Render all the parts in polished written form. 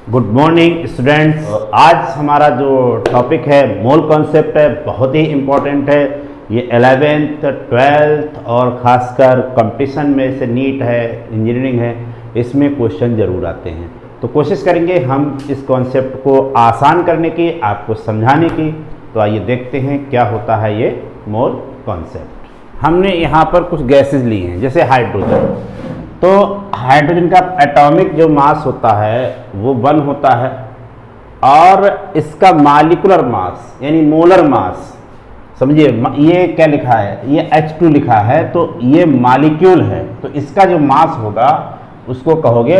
Good morning students. आज हमारा जो टॉपिक है मोल कॉन्सेप्ट है, बहुत ही इम्पोर्टेंट है। ये 11th 12th और ख़ासकर कंपटीशन में से नीट है, इंजीनियरिंग है, इसमें क्वेश्चन ज़रूर आते हैं। तो कोशिश करेंगे हम इस कॉन्सेप्ट को आसान करने की, आपको समझाने की। तो आइए देखते हैं क्या होता है ये मोल कॉन्सेप्ट। हमने यहाँ पर कुछ गैसेज ली हैं, जैसे हाइड्रोजन। तो हाइड्रोजन का एटॉमिक जो मास होता है वो 1 होता है, और इसका मॉलिक्यूलर मास यानी मोलर मास, समझिए ये क्या लिखा है, ये H2 लिखा है, तो ये मॉलिक्यूल है। तो इसका जो मास होगा उसको कहोगे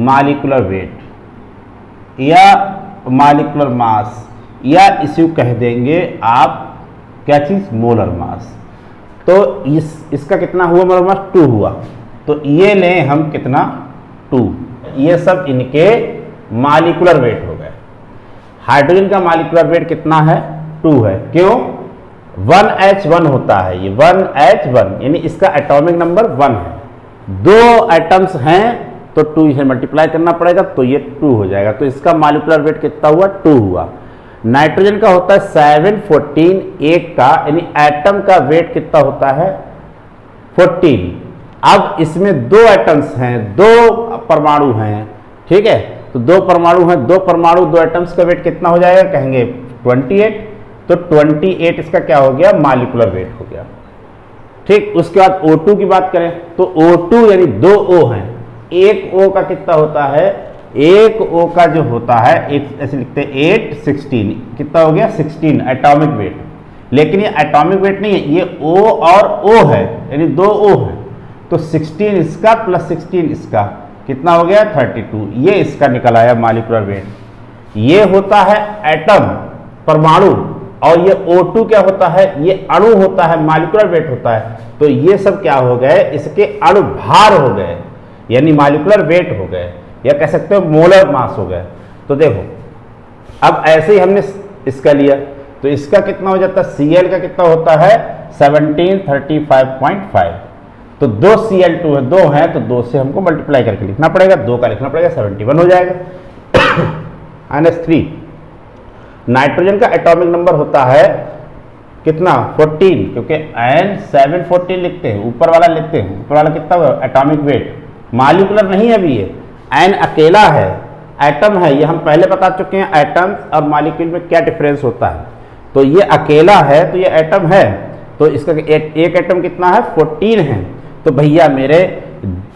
मॉलिक्यूलर वेट या मॉलिक्यूलर मास, या इसे कह देंगे आप क्या चीज़, मोलर मास। तो इसका कितना हुआ, मोलर मास 2 हुआ। तो ये लें हम कितना, 2। ये सब इनके मॉलिक्यूलर वेट हो गए। हाइड्रोजन का मॉलिक्यूलर वेट कितना है, 2 है। क्यों, 1H1 होता है, ये 1H1 यानी इसका एटॉमिक नंबर 1 है। 2 एटम्स हैं तो 2 इसे मल्टीप्लाई करना पड़ेगा, तो ये 2 हो जाएगा। तो इसका मॉलिक्यूलर वेट कितना हुआ, 2 हुआ। नाइट्रोजन का होता है 714, एक का यानी एटम का वेट कितना होता है, 14। अब इसमें 2 एटम्स हैं, 2 परमाणु हैं, ठीक है। तो 2 परमाणु हैं, 2 परमाणु 2 एटम्स का वेट कितना हो जाएगा, कहेंगे 28। तो 28 इसका क्या हो गया, मॉलिक्यूलर वेट हो गया, ठीक। उसके बाद O2 की बात करें तो O2 यानी 2 O हैं, एक O का कितना होता है, एक O का जो होता है, एक ऐसे लिखते हैं 8 16, कितना हो गया 16 एटॉमिक वेट। लेकिन ये एटॉमिक वेट नहीं है, ये O और O है यानी 2 O है। तो 16 इसका प्लस 16 इसका कितना हो गया, 32। ये इसका निकल आया मॉलिक्यूलर वेट। ये होता है एटम, परमाणु, और ये O2 क्या होता है, ये अणु होता है, मॉलिक्यूलर वेट होता है। तो ये सब क्या हो गए, इसके अणु भार हो गए यानी मॉलिक्यूलर वेट हो गए, या कह सकते हो मोलर मास हो गए। तो देखो अब ऐसे ही हमने इसका लिया, तो इसका कितना हो जाता है, Cl का कितना होता है 1735.5। तो 2 Cl2 है, 2 है, तो 2 से हमको मल्टीप्लाई करके लिखना पड़ेगा, 2 का लिखना पड़ेगा, 71 हो जाएगा। NH3 नाइट्रोजन का एटॉमिक नंबर होता है कितना, 14, क्योंकि N714 लिखते हैं, ऊपर वाला लिखते हैं, ऊपर वाला कितना हुआ एटॉमिक वेट, मॉलिक्यूलर नहीं है अभी ये, N अकेला है, एटम है। ये हम पहले बता चुके हैं एटम और मॉलिक्यूल में क्या डिफरेंस होता है। तो ये अकेला है तो ये एटम है, तो इसका एक एटम कितना है, 14 है। तो भैया मेरे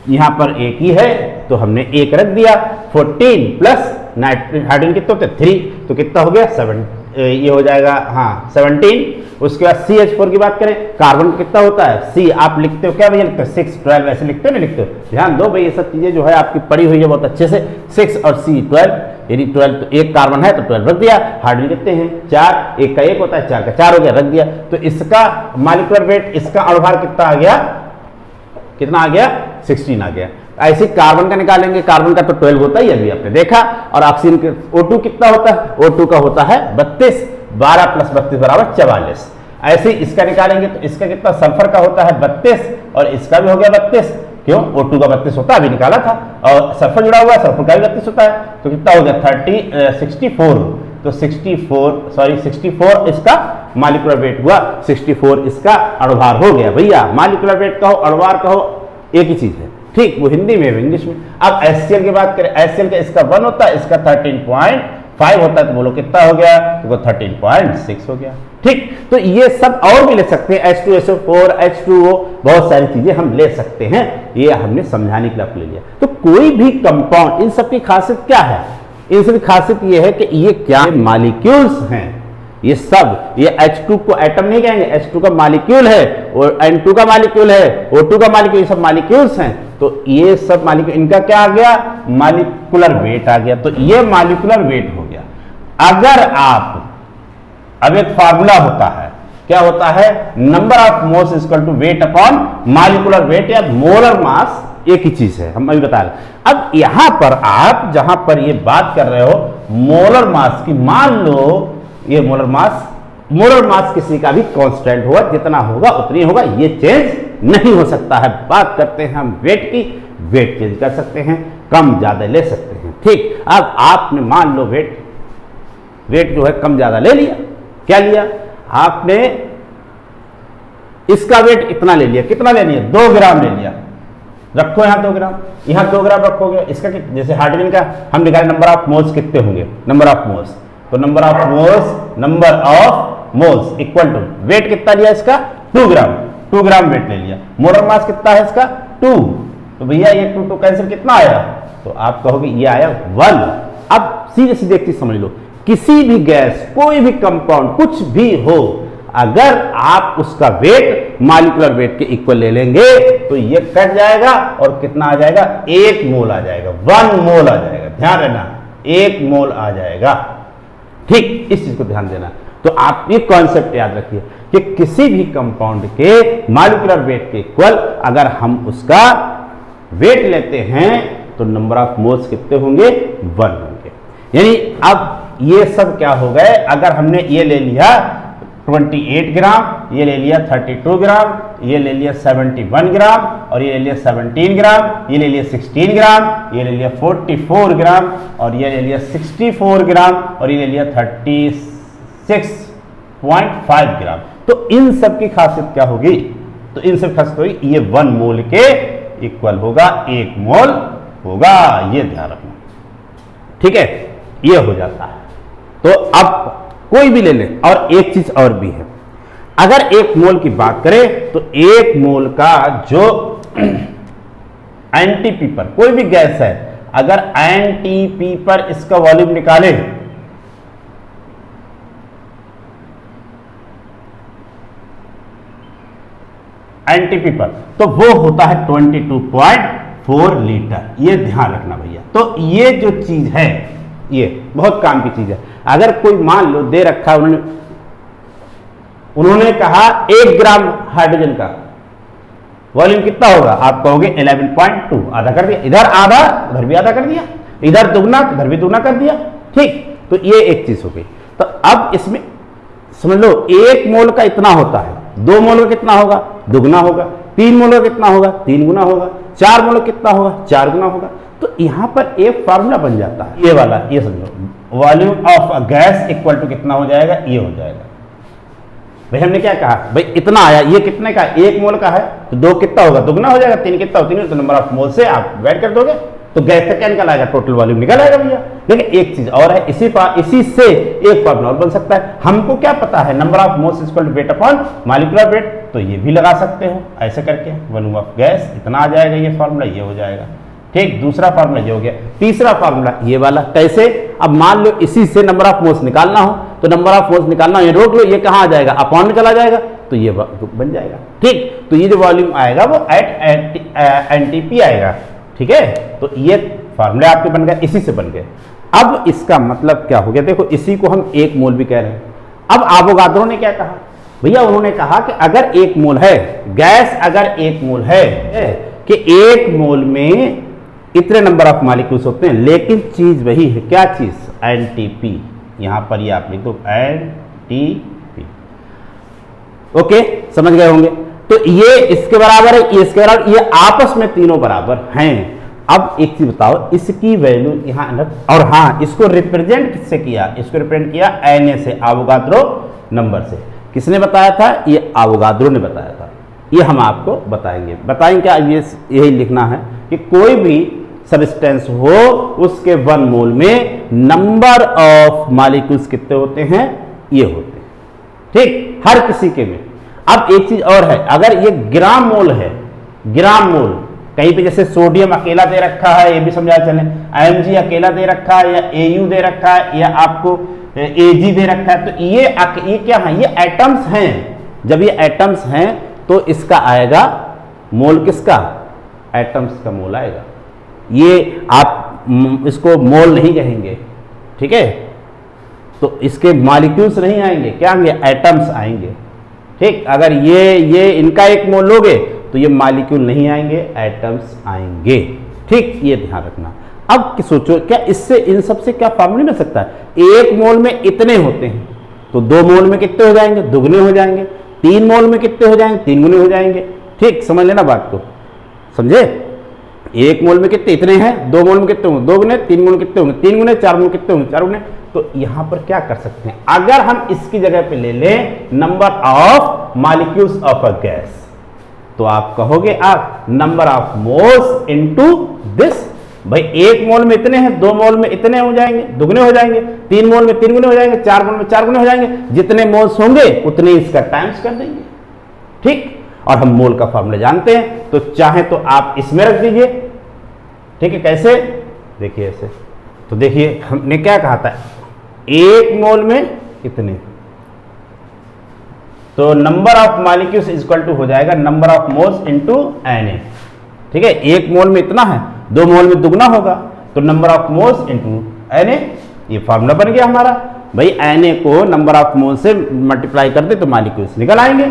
यहाँ पर एक ही है तो हमने एक रख दिया, 14 प्लस हाइड्रोजन कितना होता है 3, तो कितना हो गया 7, ये हो जाएगा हाँ 17। उसके बाद CH4 की बात करें, कार्बन कितना होता है, C आप लिखते हो क्या भैया, लिखते हो 6 12, ऐसे लिखते हो नहीं लिखते हो, ध्यान दो भाई, ये सब चीज़ें जो है आपकी पढ़ी हुई है बहुत अच्छे से। 6 और C 12 यानी 12, तो एक कार्बन है तो 12 रख दिया। हाइड्रोजन कितने हैं, 4, एक का 1 होता है, 4 का 4 हो गया, रख दिया। तो इसका मॉलिक्यूलर वेट, इसका अणुभार कितना आ गया, कितना आ गया 16 आ गया। ऐसे कार्बन का निकालेंगे, कार्बन का तो 12 होता ही अभी आपने देखा। और ऑक्सीजन के O2 कितना होता है, O2 का होता है 32, 12 प्लस 32 बराबर 44। ऐसे ही इसका निकालेंगे तो इसका कितना, सल्फर का होता है 32 और इसका भी हो गया 32। क्यों, O2 का 32 होता है, अभी निकाला था, और सल्फर जुड़ा हुआ है, सल्फर का भी 32 होता है। तो कितना हो गया 64। तो 64 इसका मॉलिक्यूलर वेट हुआ, 64 इसका अणुभार हो गया। भैया मॉलिक्यूलर वेट कहो, अणुभार कहो, एक ही चीज है, ठीक। वो हिंदी में, इंग्लिश में। अब HCl की बात करें, HCl का इसका 1 होता है, इसका 13.5 होता है, तो बोलो कितना हो गया, तो 13.6 हो गया, ठीक। तो ये सब और भी ले सकते हैं, H2SO4 H2O, बहुत सारी चीजें हम ले सकते हैं। ये हमने समझाने के लिए आपको ले लिया। तो कोई भी कंपाउंड, इन सब की खासियत क्या है, इन सब की खासियत ये है कि ये क्या मॉलिक्यूल्स हैं, ये सब, ये H2 को एटम नहीं कहेंगे, H2 का मॉलिक्यूल है, और N2 का मॉलिक्यूल है, O2 का मॉलिक्यूल, ये सब मॉलिक्यूल्स हैं। तो ये सब मॉलिक्यूल, इनका क्या आ गया, मॉलिक्यूलर वेट आ गया। तो ये मॉलिक्यूलर वेट हो गया। अगर आप, अब एक फार्मूला होता है, क्या होता है, number of moles equal to weight upon molecular weight या मोलर मास, एक ही चीज है, हम अभी बता रहे। अब यहां पर आप जहां पर ये बात कर रहे हो मोलर मास की, मान लो ये मोलर मास किसी का भी कांस्टेंट होगा, जितना होगा उतनी होगा, ये चेंज नहीं हो सकता है। बात करते हैं हम वेट की, वेट चेंज कर सकते हैं, कम ज्यादा ले सकते हैं, ठीक, अब आपने मान लो वेट जो है कम ज्यादा ले लिया। क्या लिया आपने? इसका वेट इतना ले लिया। कितना ले लिया? 2 ग्राम ले लिया। रखो यहां 2 ग्राम, यहां 2 ग्राम रखोगे। इसका जैसे हाइड्रोजन का हम निकाले नंबर ऑफ मोल्स कितने होंगे, नंबर ऑफ मोल्स, तो number of moles equal to weight कितना लिया इसका? 2 ग्राम। 2 ग्राम वेट ले लिया। मोलर मास कितना है इसका? 2। तो भैया ये 2 कैंसिल कितना आया? तो आप कहोगे ये आया 1। अब सीधे सीधे एक चीज समझ लो, किसी भी गैस, कोई भी कंपाउंड, कुछ भी हो, अगर आप उसका वेट मॉलिक्यूलर वेट के इक्वल ले लेंगे तो ये कट जाएगा और कितना आ जाएगा? 1 मोल आ जाएगा, 1 मोल आ जाएगा। ध्यान रखना, 1 मोल आ जाएगा। ठीक, इस चीज को ध्यान देना। तो आप ये कॉन्सेप्ट याद रखिए कि किसी भी कंपाउंड के मॉलिक्यूलर वेट के इक्वल अगर हम उसका वेट लेते हैं तो नंबर ऑफ मोल्स कितने होंगे? 1 होंगे। यानी अब ये सब क्या हो गए? अगर हमने ये ले लिया 28 ग्राम, ये ले लिया 32 ग्राम, ये ले लिया 71 ग्राम, और ये ले लिया 17 ग्राम, ये ले लिया 16 ग्राम, ये ले लिया 44 ग्राम, और ये ले लिया 64 ग्राम, और ये ले लिया 36.5 ग्राम। तो इन सब की खासियत क्या होगी? तो इन सब खासियत होगी, ये 1 मोल के इक्वल होगा, 1 मोल होगा। ये ध्यान रखना, ठीक है? ये हो जाता है। तो अब कोई भी ले ले। और एक चीज और भी है, अगर 1 मोल की बात करें तो 1 मोल का जो एनटीपी पर कोई भी गैस है, अगर एनटीपी पर इसका वॉल्यूम निकाले एनटीपी पर, तो वो होता है 22.4 लीटर। ये ध्यान रखना भैया। तो ये जो चीज है ये बहुत काम की चीज है। अगर कोई मान लो दे रखा, उन्होंने कहा 1 ग्राम हाइड्रोजन का वॉल्यूम कितना होगा? आप कहोगे 11.2, आधा कर दिया, इधर आधा उधर भी आधा कर दिया, इधर दुगना उधर भी दुगना कर दिया। ठीक, तो ये एक चीज हो गई। तो अब इसमें समझ लो 1 मोल का इतना होता है, 2 मोल का कितना होगा? दुगना होगा। 3 मोल का कितना होगा? 3 गुना होगा। 4 मोल कितना होगा? 4 गुना होगा। तो यहां पर एक फार्मूला बन जाता है, ये वाला, ये समझो, volume of a gas equal to कितना हो जाएगा? ये हो जाएगा। भाई हमने क्या कहा? भाई इतना आया, ये कितने का? 1 मोल का है, तो 2 कितना होगा? दुगना हो जाएगा। 3 कितना होगा? 3, तो नंबर ऑफ मोल से आप डिवाइड कर दोगे तो गैस का क्या निकल आएगा? टोटल वॉल्यूम निकल आएगा भैया। लेकिन एक चीज और है, इसी से एक फार्मूला और बन सकता है। हमको क्या पता है? Number of moles equal to weight upon molecular weight, तो ये भी लगा सकते हो ऐसे करके। वॉल्यूम ऑफ गैस इतना आ जाएगा, ये फार्मूला ये हो जाएगा। ठीक, दूसरा फार्मूला ये हो गया। तीसरा फार्मूला ये वाला, कैसे? अब मान लो इसी से नंबर ऑफ मोल्स निकालना हो, तो नंबर ऑफ मोल्स निकालना हो, ये रोक लो, ये कहां आ जाएगा? अपॉन में चला जाएगा, तो ये बन जाएगा। ठीक, तो ये जो वॉल्यूम आएगा वो एट एनटीपी आएगा। ठीक है, तो ये फार्मूले आपके बन गए, इसी से बन गए। अब इसका मतलब क्या हो गया? देखो, इसी को हम 1 मोल भी कह रहे हैं। अब आवोगाद्रो ने क्या कहा भैया? उन्होंने कहा कि अगर 1 मोल है गैस, अगर 1 मोल है कि 1 मोल में इतने नंबर ऑफ मॉलिक्यूल्स होते हैं, लेकिन चीज वही है। क्या चीज? एनटीपी। यहां पर ये आप लिख दो एनटीपी। ओके, समझ गए होंगे। तो ये इसके बराबर है, ये इसके बराबर, ये आपस में तीनों बराबर हैं। अब एक चीज बताओ, इसकी वैल्यू यहां अलग, और हाँ, इसको रिप्रेजेंट किससे किया? इसको रिप्रेजेंट किया Na से, आवोगाद्रो नंबर से। किसने बताया था? ये आवोगाद्रो ने बताया था। ये हम आपको बताएंगे क्या? ये यही लिखना है कि कोई भी सब्सटेंस हो, उसके 1 मोल में नंबर ऑफ मॉलिक्यूल्स कितने होते हैं? ये होते हैं। ठीक, हर किसी के में। अब एक चीज और है, अगर ये ग्राम मोल है, ग्राम मोल, कहीं पे जैसे सोडियम अकेला दे रखा है, ये भी समझा चले, Mg अकेला दे रखा है, या Au दे रखा है, या आपको Ag दे रखा है, तो ये क्या है? ये एटम्स हैं। जब ये एटम्स हैं तो इसका आएगा मोल, किसका? एटम्स का मोल आएगा। ये आप इसको मोल नहीं कहेंगे, ठीक है? तो इसके मॉलिक्यूल्स नहीं आएंगे, क्या आएंगे? एटम्स आएंगे। ठीक, अगर ये इनका 1 मोल लोगे तो ये मॉलिक्यूल नहीं आएंगे, एटम्स आएंगे। ठीक, ये ध्यान रखना। अब सोचो, क्या इससे इन सब से क्या फार्मूला मिल सकता है? 1 मोल में इतने होते हैं, तो 2 मोल में कितने हो जाएंगे? दुगने हो जाएंगे। 3 मोल में कितने हो जाएंगे? 3 गुने हो जाएंगे। ठीक, समझ लेना बात को, समझे? 1 मोल में कितने, इतने हैं, 2 मोल में कितने होंगे, 2 गुने, 3 मोल कितने होंगे, 3 गुने, 4 मोल कितने होंगे, 4 गुने। तो यहां पर क्या कर सकते हैं, अगर हम इसकी जगह पे ले लें number of molecules of a gas, तो आप कहोगे आप number of moles into this. भाई 1 मोल में इतने हैं, 2 मोल में इतने हो जाएंगे, दुगने हो जाएंगे, 3 मोल में 3 गुने हो जाएंगे, 4 मोल में 4 गुने हो जाएंगे, जितने मोल्स होंगे उतने इसका टाइम्स कर देंगे। ठीक, और हम मोल का फॉर्मूला जानते हैं, तो चाहे तो आप इसमें रख दीजिए। ठीक है, कैसे, देखिए ऐसे। तो देखिए हमने क्या कहा था, 1 मोल में कितने, तो number of molecules is equal to हो जाएगा number of moles into Na। ठीक है, 1 मोल में इतना है, 2 मोल में दुगना होगा, तो number of moles into Na, ये फार्मूला बन गया हमारा। भाई Na को नंबर ऑफ मोल से मल्टीप्लाई कर दे तो मॉलिक्यूल्स निकल आएंगे।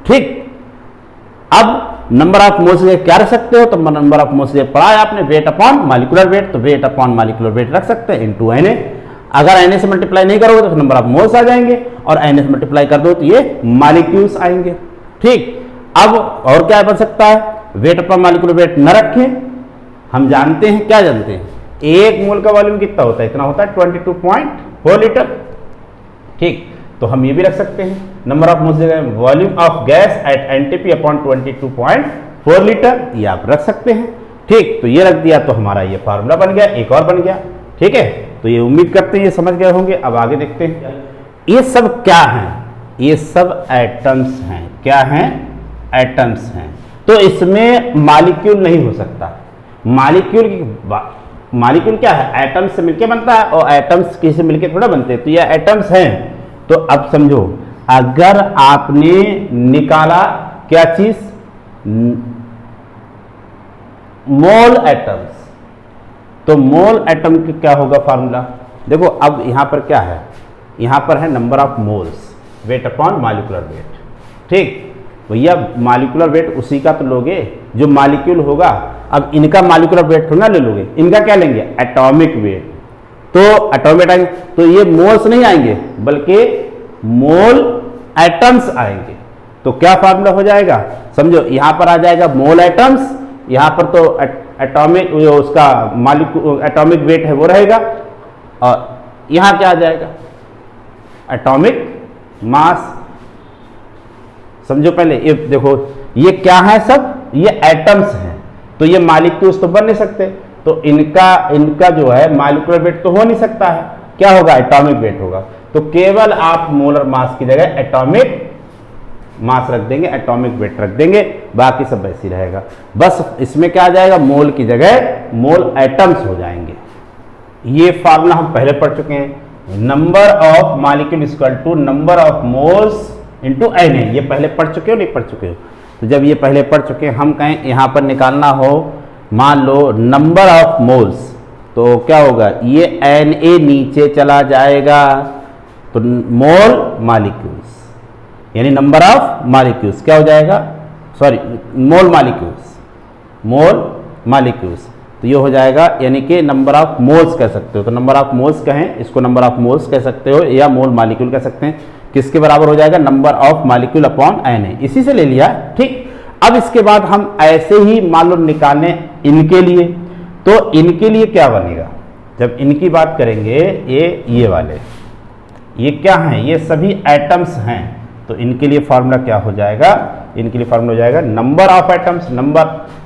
ठीक, अब नंबर ऑफ मोल से क्या रख सकते हो, तो नंबर ऑफ मोल से पढ़ा है आपने, वेट अपॉन मॉलिक्यूलर वेट, तो वेट अपॉन मॉलिक्यूलर वेट रख सकते हैं इनटू Na। अगर Na से मल्टीप्लाई नहीं करोगे तो नंबर ऑफ मोल्स आ जाएंगे, और Na से मल्टीप्लाई कर दो तो ये मॉलिक्यूल्स आएंगे। ठीक, अब और क्या बन सकता है, वेट अपॉन मॉलिक्यूलर वेट न रखें, हम जानते हैं, क्या जानते हैं, 1 मोल का वॉल्यूम कितना होता है, इतना होता है 22.4 लीटर। ठीक, तो हम ये भी रख सकते हैं नंबर ऑफ मोल्स जगह volume of gas at NTP upon 22.4 litre, ये आप रख सकते हैं। ठीक, तो ये रख दिया तो हमारा ये फार्मूला बन गया, एक और बन गया। ठीक है, तो ये उम्मीद करते हैं ये समझ गए होंगे। अब आगे देखते हैं, ये सब क्या हैं, ये सब एटम्स हैं। क्या हैं, एटम्स हैं। तो इसमें मॉलिक्यूल नहीं हो सकता। मॉलिक्यूल क्या है, एटम्स से मिलके बनता है, और एटम्स किसी से मिलके थोड़ा बनते हैं, तो ये एटम्स हैं। तो अब समझो, अगर आपने निकाला क्या चीज, मोल एटम्स, तो मोल एटम की क्या होगा फार्मूला, देखो अब यहां पर क्या है, यहां पर है number of moles, wait upon molecular wait. ठीक, भैया मॉलिक्यूलर वेट उसी का तो लोगे जो मॉलिक्यूल होगा। अब इनका मॉलिक्यूलर वेट थोड़ा ले लोगे, इनका क्या लेंगे, एटॉमिक वेट। तो एटॉमिक आएंगे, तो ये मोल्स नहीं आएंगे बल्कि मोल एटम्स आएंगे। तो क्या फार्मूला हो जाएगा, समझो यहां पर आ जाएगा मोल एटम्स, यहां पर तो एटॉमिक उसका मॉलिक्यूल एटॉमिक वेट है वो रहेगा, और यहां क्या आ जाएगा, एटॉमिक मास। समझो पहले ये देखो, ये क्या है, सब ये एटम्स हैं, तो ये मॉलिक्यूल्स तो बन नहीं सकते, तो इनका जो है मॉलिक्यूलर वेट तो हो नहीं सकता है, क्या होगा, एटॉमिक वेट होगा। तो केवल आप मोलर मास की जगह एटॉमिक मास रख देंगे, एटॉमिक वेट रख देंगे, बाकी सब वैसे ही रहेगा। बस इसमें क्या आ जाएगा, मोल की जगह मोल एटम्स हो जाएंगे। ये फार्मूला हम पहले पढ़ चुके हैं, number of molecule is equal to number of moles into Na। ये पहले पढ़ चुके हो, नहीं पढ़ चुके हो, तो जब ये पहले पढ़ चुके हैं, हम कहें यहां पर निकालना हो, मान लो नंबर ऑफ मोल्स, तो क्या होगा, ये Na नीचे चला जाएगा, तो मोल मॉलिक्यूल्स, यानी नंबर ऑफ मॉलिक्यूल्स क्या हो जाएगा, सॉरी मोल मॉलिक्यूल्स, तो ये हो जाएगा, यानी कि नंबर ऑफ मोल्स कह सकते हो। तो नंबर ऑफ मोल्स कहें, इसको नंबर ऑफ मोल्स कह सकते हो या मोल मॉलिक्यूल कह सकते हैं। किसके बराबर हो जाएगा, number of molecule upon Na, इसी से ले लिया। ठीक, अब इसके बाद हम ऐसे ही मान लो निकालें इनके लिए, तो इनके लिए क्या बनेगा, जब इनकी बात करेंगे, ये वाले, ये क्या हैं, ये सभी एटम्स हैं, तो इनके लिए फार्मूला क्या हो जाएगा, इनके लिए फार्मूला हो जाएगा नंबर ऑफ एटम्स,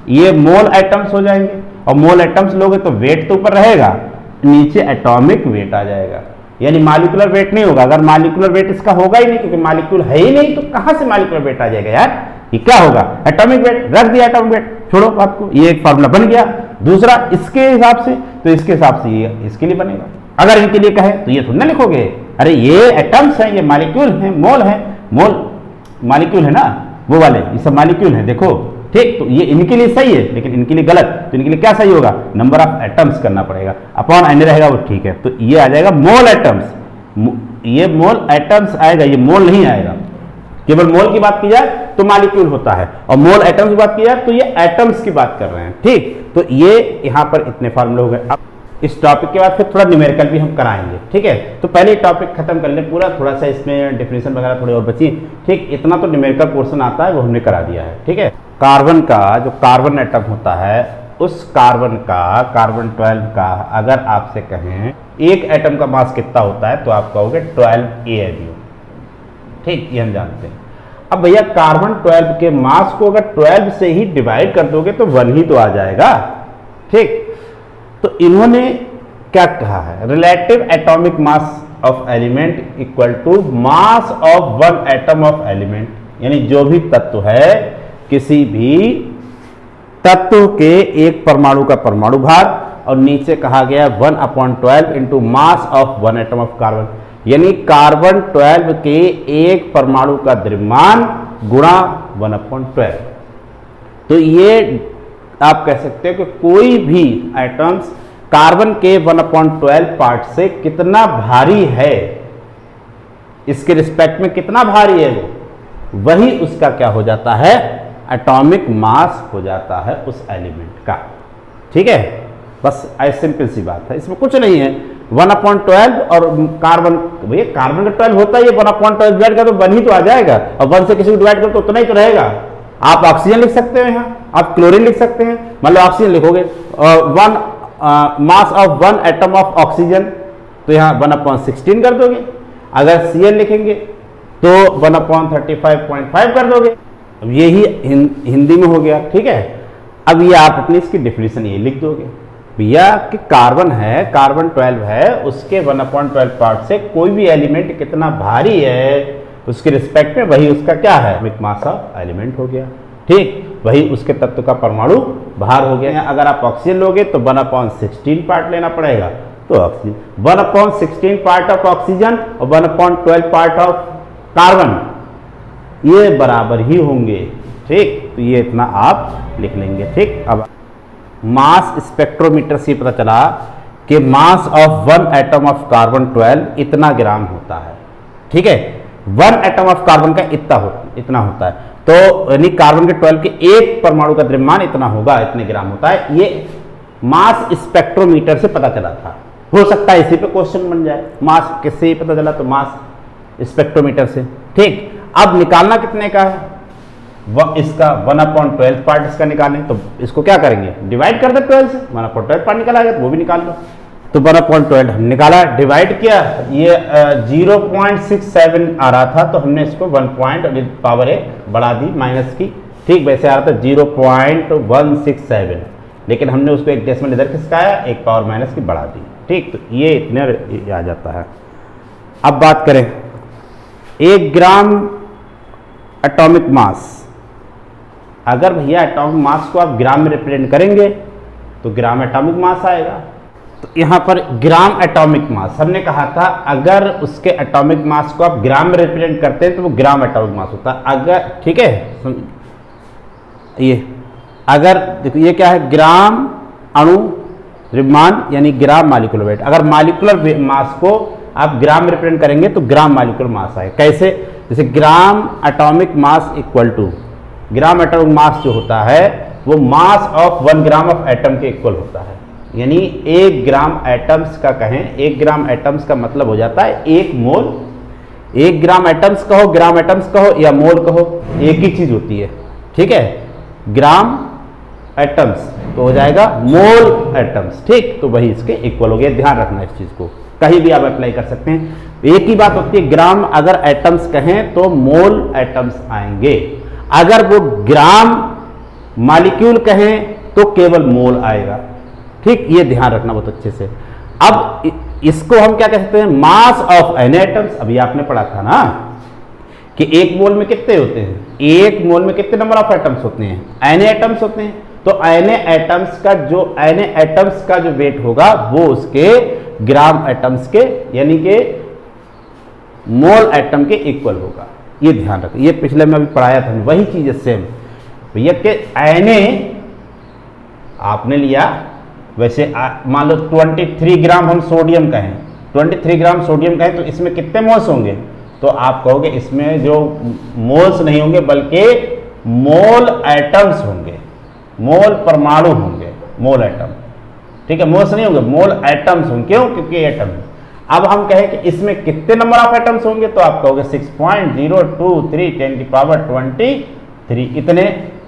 ये मोल एटम्स हो जाएंगे, और मोल एटम्स लोगे तो वेट तो ऊपर रहेगा, नीचे एटॉमिक वेट आ जाएगा, यानी मॉलिक्यूलर वेट नहीं होगा। अगर मॉलिक्यूलर वेट इसका होगा ही नहीं, क्योंकि मॉलिक्यूल है ही नहीं, तो कहां से मॉलिक्यूलर वेट आ जाएगा यार, ये क्या होगा, एटॉमिक वेट। रख दिया एटॉमिक वेट, छोड़ो बात को, ये एक फार्मूला बन गया। दूसरा इसके हिसाब से, तो इसके हिसाब से ये इसके लिए बनेगा। अगर इनके लिए कहे तो ये थोड़ा ना लिखोगे, अरे ये एटम्स हैं, ये मॉलिक्यूल हैं, मोल है, मोल मॉलिक्यूल है ना, वो वाले ये सब मॉलिक्यूल हैं, देखो। ठीक, तो ये इनके लिए सही है, लेकिन इनके लिए गलत, तो इनके लिए क्या सही होगा, नंबर ऑफ एटम्स करना पड़ेगा, अपॉन Na रहेगा वो, ठीक है। तो ये आ जाएगा मोल एटम्स, ये मोल एटम्स आएगा, ये मोल नहीं आएगा। केवल मोल की बात की जाए तो मॉलिक्यूल होता है, और मोल एटम्स की बात की जाए तो ये एटम्स की बात कर रहे हैं। ठीक, तो ये यहां पर इतने फार्मूले हो गए। अब इस टॉपिक के बाद फिर थोड़ा न्यूमेरिकल भी हम कराएंगे। ठीक है, तो पहले टॉपिक खत्म कर लें पूरा, थोड़ा सा इसमें डेफिनेशन वगैरह थोड़ी और बची। ठीक, इतना तो न्यूमेरिकल पोर्शन आता है, वो हमने करा दिया है। ठीक है, कार्बन का जो कार्बन एटम होता है, उस कार्बन 12 का अगर आपसे कहें एक एटम का मास कितना होता है तो आप कहोगे 12 AMU। ठीक, ये हम जानते हैं। अब भैया कार्बन 12 के मास को अगर 12 से ही डिवाइड कर दोगे तो 1 ही तो आ जाएगा। ठीक, तो इन्होंने क्या कहा है, relative atomic mass of element equal to mass of one atom of element, यानी जो भी तत्व है किसी भी तत्व के एक परमाणु का परमाणु भार, और नीचे कहा गया 1/12 into mass of one atom of carbon, यानी कार्बन 12 के एक परमाणु का द्रव्यमान गुणा 1/12। तो ये आप कह सकते हो कि कोई भी एटम्स कार्बन के 1/12 पार्ट से कितना भारी है, इसके रिस्पेक्ट में कितना भारी है वो, वही उसका क्या हो जाता है, एटॉमिक मास हो जाता है उस एलिमेंट का। ठीक है, बस ऐसी सिंपल सी बात है, इसमें कुछ नहीं है। 1/12 और कार्बन, भैया कार्बन का 12 होता है, 1/12 डिवाइड कर तो 1 ही तो आ जाएगा, और 1 से किसी को डिवाइड कर तो उतना ही तो रहेगा। आप ऑक्सीजन लिख सकते हो, यहाँ आप क्लोरीन लिख सकते हैं, मतलब ऑक्सीजन लिखोगे one mass of 1 atom of oxygen, तो यहाँ 1/16 कर दोगे। अगर Cl लिखेंगे तो 1/35.5 कर दोगे। अब यही हिंदी में हो गया। ठीक है, अब ये आप अपनी इसकी डेफिनेशन ये लिख दोगे भैया कि कार्बन है, कार्बन 12 है, उसके 1/12 पार्ट से कोई भी एलिमेंट कितना भारी है उसके रिस्पेक्ट में वही उसका क्या है, एटॉमिक मास ऑफ एलिमेंट हो गया। ठीक, वही उसके तत्व का परमाणु भार हो गया। अगर आप ऑक्सीजन लोगे तो 1/16 पार्ट लेना पड़ेगा, तो ऑक्सीजन 1/16 पार्ट ऑफ ऑक्सीजन और 1/12 पार्ट ऑफ कार्बन ये बराबर ही होंगे। ठीक, तो ये इतना आप लिख लेंगे। ठीक, अब मास स्पेक्ट्रोमीटर से पता चला कि मास ऑफ 1 एटम ऑफ कार्बन 12 इतना ग्राम होता है। ठीक है, 1 एटम ऑफ कार्बन का इतना होता है, तो यानी कार्बन के 12 के एक परमाणु का द्रव्यमान इतना होगा, इतने ग्राम होता है। ये मास स्पेक्ट्रोमीटर से पता चला था। हो सकता है इसी पे क्वेश्चन बन जाए, मास किससे पता चला, तो मास स्पेक्ट्रोमीटर से। ठीक, अब निकालना कितने का है, इसका 1/12 पार्ट इसका निकालें, तो इसको क्या करेंगे, डिवाइड कर दे 12 से, 1/12 पार्ट निकाला गया तो वो भी निकाल लो। तो 1/12 हम निकाला, डिवाइड किया, ये 0.67 आ रहा था, तो हमने इसको 1 बढ़ा दी माइनस की। ठीक, वैसे आ रहा था 0.167, लेकिन हमने उसको एक डेसिमल इधर खिसकाया, एक पावर माइनस की बढ़ा दी। ठीक, तो ये इतने आ जाता है। अब बात करें 1 ग्राम एटॉमिक मास, अगर भैया एटॉमिक मास को आप ग्राम में रिप्रेजेंट करेंगे तो ग्राम एटॉमिक मास आएगा। तो यहाँ पर ग्राम एटॉमिक मास हमने कहा था, अगर उसके एटॉमिक मास को आप ग्राम में रिप्रेजेंट करते हैं तो वो ग्राम एटॉमिक मास होता है। अगर, ठीक है, ये अगर देखो ये क्या है, ग्राम अणु द्रव्यमान यानी ग्राम मालिकुलर वेट। अगर मालिकुलर मास को आप ग्राम में रिप्रेजेंट करेंगे तो ग्राम मालिकुलर मास आए। कैसे, जैसे gram atomic mass equal to, gram atomic mass जो होता है वो mass of 1 gram of atom के इक्वल होता है, यानी 1 ग्राम एटम्स का कहें, 1 ग्राम एटम्स का मतलब हो जाता है 1 मोल। 1 ग्राम एटम्स कहो, ग्राम एटम्स कहो या मोल कहो, एक ही चीज होती है। ठीक है, ग्राम एटम्स तो हो जाएगा मोल एटम्स। ठीक, तो वही इसके इक्वल हो गया, ध्यान रखना इस चीज को, कहीं भी आप अप्लाई कर सकते हैं। एक ही बात होती है, ग्राम अगर एटम्स कहें तो मोल एटम्स आएंगे, अगर वो ग्राम मॉलिक्यूल कहें तो केवल मोल आएगा। ठीक, ये ध्यान रखना बहुत अच्छे से। अब इसको हम क्या कह सकते हैं, मास ऑफ एन एटम्स। अभी आपने पढ़ा था ना कि 1 मोल में कितने होते हैं, 1 मोल में कितने नंबर ऑफ एटम्स होते हैं, एन एटम्स होते हैं। तो एन एटम्स का जो वेट होगा वो उसके ग्राम एटम्स के यानी कि मोल एटम के इक्वल होगा। ये ध्यान रखें, ये पिछले में अभी पढ़ाया था, वही चीज है सेम भैया के। Na आपने लिया, वैसे मान लो 23 ग्राम हम सोडियम कहें, 23 ग्राम सोडियम कहें तो इसमें कितने मोल्स होंगे, तो आप कहोगे इसमें जो मोल्स नहीं होंगे बल्कि मोल एटम्स होंगे, मोल परमाणु होंगे, मोल एटम। ठीक है, मोल्स नहीं होंगे, मोल एटम्स होंगे। क्यों, क्योंकि एटम। अब हम कहें कि इसमें कितने नंबर ऑफ एटम्स होंगे, तो आप कहोगे 6.023 10 की पावर 23, इतने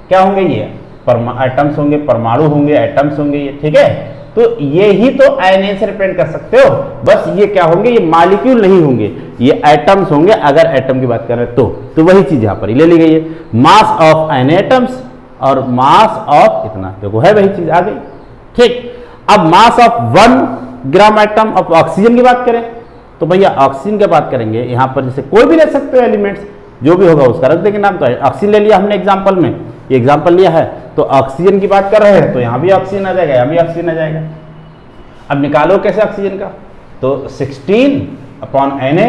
क्या होंगे, ये एटम्स होंगे, परमाणु होंगे, एटम्स होंगे ये, ठीक है। तो ये ही तो आयन से रिप्रेजेंट कर सकते हो, बस ये क्या होंगे, ये मॉलिक्यूल नहीं होंगे, ये एटम्स होंगे अगर एटम की बात कर रहे हैं तो वही चीज यहां पर ले ली गई है, मास ऑफ आयन एटम्स और मास ऑफ इतना, देखो है वही चीज आ गई, ठीक। अब मास of 1 gram atom of oxygen की बात करें तो भैया ऑक्सीजन की बात करेंगे यहां पर, जैसे कोई भी ले सकते हो एलिमेंट्स, जो भी होगा उसका रख देंगे नाम। तो ऑक्सीजन ले लिया हमने एग्जांपल में, ये एग्जांपल लिया है, तो ऑक्सीजन की बात कर रहे हैं तो यहां भी ऑक्सीजन आ जाएगा, यहां भी ऑक्सीजन आ जाएगा। अब निकालो कैसे ऑक्सीजन का, तो 16/Na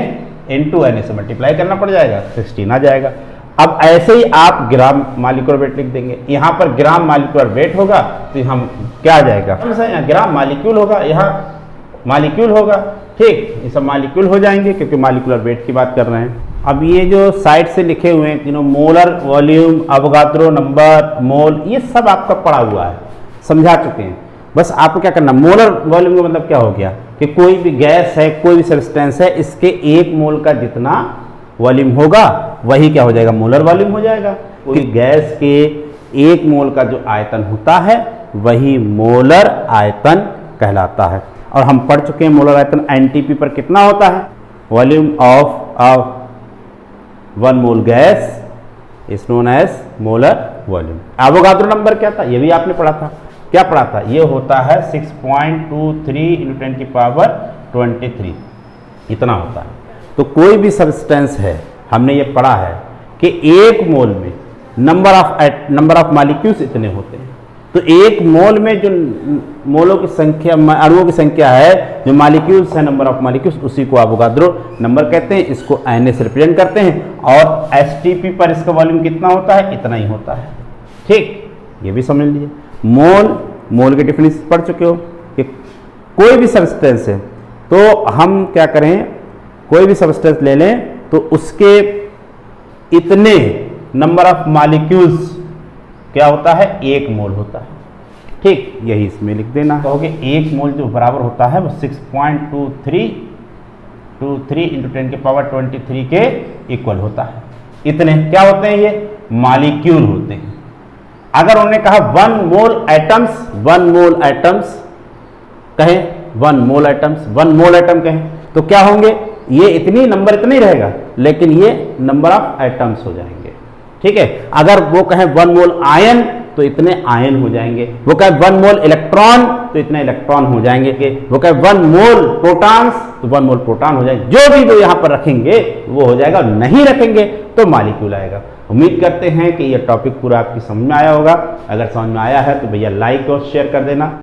into Na से मल्टीप्लाई करना पड़ जाएगा, 16 आ जाएगा। अब ऐसे ही आप ग्राम मॉलिक्यूलर वेट लिख देंगे, यहां पर ग्राम मॉलिक्यूलर वेट होगा तो हम क्या आ जाएगा, यहाँ ग्राम मॉलिक्यूल होगा, यहाँ मॉलिक्यूल होगा, ठीक। ये सब मॉलिक्यूल हो जाएंगे क्योंकि मॉलिक्यूलर वेट की बात कर रहे हैं। अब ये जो साइड से लिखे हुए हैं तीनों, मोलर, वॉल्यूम, अवोगाद्रो नंबर, मोल, ये सब आपका पढ़ा हुआ है, समझा चुके हैं। बस आपको क्या करना, मोलर वॉल्यूम का मतलब क्या हो गया कि कोई भी गैस है, कोई भी सब्सटेंस है, इसके 1 मोल का जितना वॉल्यूम होगा वही क्या हो जाएगा, मोलर वॉल्यूम हो जाएगा। कोई गैस के 1 मोल का जो आयतन होता है वही मोलर आयतन कहलाता है। और हम पढ़ चुके हैं मोलर आयतन एनटीपी पर कितना होता है, volume of 1 mole gas is known as molar volume. Avogadro number क्या था, ये भी आपने पढ़ा था, क्या पढ़ा था, ये होता है 6.23 × 10⁻23, इतना होता है। तो कोई भी सब्सटेंस है, हमने ये पढ़ा है कि 1 मोल में नंबर ऑफ मॉलिक्यूल्स इतने होते हैं। तो 1 मोल में जो मोलों की संख्या, अणुओं की संख्या है, जो मॉलिक्यूल्स है, नंबर ऑफ मॉलिक्यूल्स, उसी को एवोगाद्रो नंबर कहते हैं। इसको Na से रिप्रेजेंट करते हैं और एसटीपी पर इसका वॉल्यूम कितना होता है, इतना ही होता है, ठीक। ये भी समझ लीजिए। मोल के डेफिनेशन पढ़ चुके हो कि कोई भी सब्सटेंस है तो हम क्या करें, कोई भी सब्सटेंस ले लें तो उसके इतने नंबर ऑफ मॉलिक्यूल्स क्या होता है, 1 मोल होता है, ठीक। यही इसमें लिख देना, कहोगे 1 मोल जो बराबर होता है वो 6.23 × 10⁻23 के इक्वल होता है। इतने क्या होते हैं, ये मॉलिक्यूल होते हैं। अगर उन्होंने कहा 1 मोल एटम्स कहें, 1 मोल एटम कहें तो क्या होंगे, ये इतनी नंबर इतना ही रहेगा, लेकिन ये नंबर ऑफ एटम्स हो जाएंगे, ठीक है। अगर वो कहें 1 मोल आयन तो इतने आयन हो जाएंगे, वो कहें 1 मोल इलेक्ट्रॉन तो इतने इलेक्ट्रॉन हो जाएंगे, वो कहें 1 मोल प्रोटॉन्स तो 1 मोल प्रोटॉन हो जाएंगे। जो भी वो यहाँ पर रखेंगे वो हो जाएगा, नहीं रखेंगे तो मॉलिक्यूल आएगा। उम्मीद करते हैं कि यह टॉपिक पूरा आपकी समझ में आया होगा। अगर समझ में आया है तो भैया लाइक और शेयर कर देना।